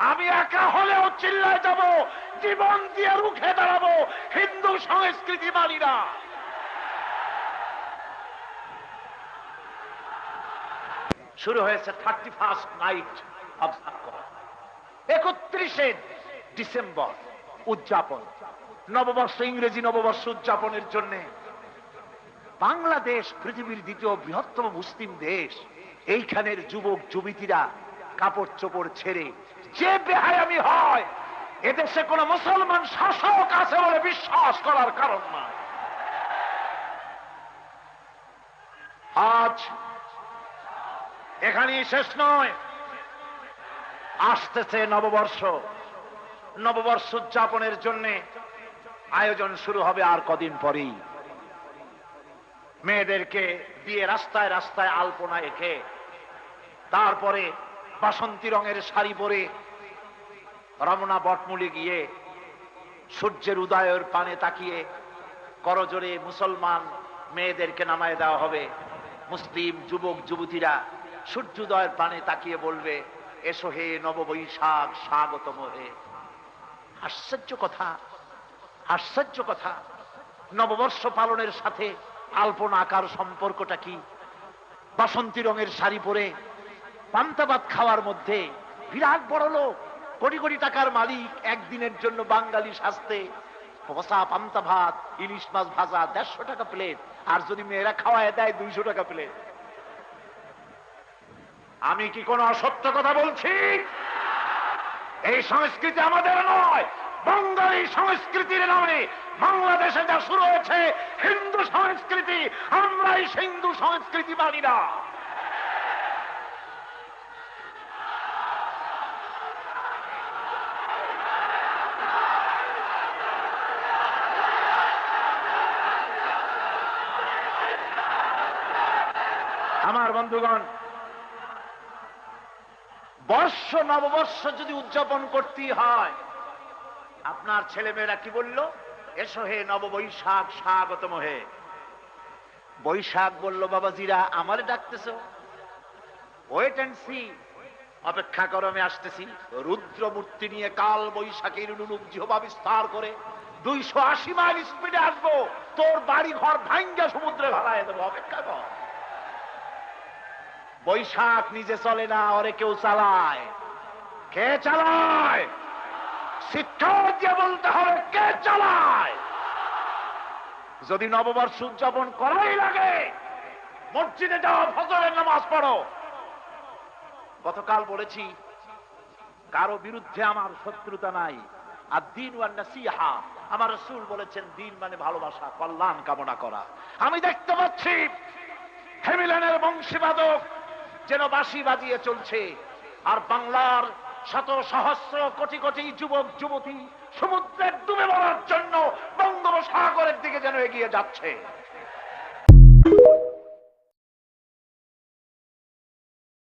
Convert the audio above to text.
আমি একা হলেও চিল্লায় যাব, জীবন দিয়ে রুখে দাঁড়াবো হিন্দু সংস্কৃতি মানি না। শুরু হয়েছে 31st নাইট অবজার্ভ করা, 31শে ডিসেম্বর উদযাপন, নববর্ষ, ইংরেজি নববর্ষ উদযাপনের জন্য বাংলাদেশ পৃথিবীর দ্বিতীয় বৃহত্তম মুসলিম দেশ, এইখানের যুবক যুবতীরা কাপড় চোপড় ছেড়ে যে বেহায়ামি হয়, এদেশে কোন মুসলমান শাসক আছে বলে বিশ্বাস করার কারণ না। আজ এখানেই শেষ নয়, আসতেছে নববর্ষ। নববর্ষ উদযাপনের জন্য আয়োজন শুরু হবে আর কদিন পরেই। মেয়েদেরকে দিয়ে রাস্তায় রাস্তায় আলপনা এঁকে, তারপরে বাসন্তী রঙের শাড়ি পরে রমনা বটমূলে গিয়ে সূর্যের উদয়ের পানে তাকিয়ে করজোড়ে মুসলমান মেয়েদেরকে নামায় দেওয়া হবে। মুসলিম যুবক যুবতীরা সূর্যোদয়ের পানে তাকিয়ে বলবে, এসো হে নববৈশাখ স্বাগতম হে। আশ্চর্য কথা, আশ্চর্য কথা। নববর্ষ পালনের সাথে আলপনা আঁকার সম্পর্কটা কি? বাসন্তী রঙের শাড়ি পরে পান্তা ভাত খাওয়ার মধ্যে বিরাট বড় লোক, কোটি কোটি টাকার মালিক, একদিনের জন্য বাঙালি সাজতে পচা পান্তা ভাত, ইলিশ মাছ ভাজা 150 টাকা প্লেট, আর যদি মেয়েরা খাওয়ায় দেয় 200 টাকা প্লেট। আমি কি কোনো অসত্য কথা বলছি? এই সংস্কৃতি আমাদের নয়, বাঙালি সংস্কৃতির নামে বাংলাদেশে যা শুরু হয়েছে হিন্দু সংস্কৃতি, আমরা এই হিন্দু সংস্কৃতি মানি না। আমার বন্ধুগণ, বর্ষ নববর্ষ যদি উদযাপন করতেই হয়, আপনার ছেলেমেয়েরা কি বলল? এসো হে নববৈশাখ স্বাগতম হে। বৈশাখ বলল, বাবাজিরা আমারে ডাকতেছ? ওয়েট এন্ড সি, অপেক্ষা করো, আমি আসতেছি। রুদ্র মূর্তি নিয়ে কাল বৈশাখীর নুনুক জিহ্বা বিস্তার করে 280 মাইল স্পিডে আসবো, তোর বাড়ি ঘর ভাঙ্গা সমুদ্রে ভাড়ায় দেবো, অপেক্ষা কর। বৈশাখ নিজে চলে না, ওরে কেউ চালায়। কে চালায়? শিক্ষা দিয়ে বলতে হবে কে চালায়। যদি নববর্ষ উদযাপন করাই লাগে, মসজিদে যাও, ফজরের নামাজ পড়ো। গতকাল বলেছি, কারো বিরুদ্ধে আমার শত্রুতা নাই। আর দ্বীন ওয়ান নাসিহা, আমার রাসূল বলেছেন দ্বীন মানে ভালোবাসা, কল্যাণ কামনা করা। আমি দেখতে পাচ্ছি হেমিলেনের বংশীবাদক যেন বাঁশি বাজিয়ে চলছে, আর বাংলার শত সহস্র কোটি কোটি যুবক যুবতী সমুদ্রের ডুবে মরার জন্য বঙ্গোপসাগরের দিকে যেন এগিয়ে যাচ্ছে।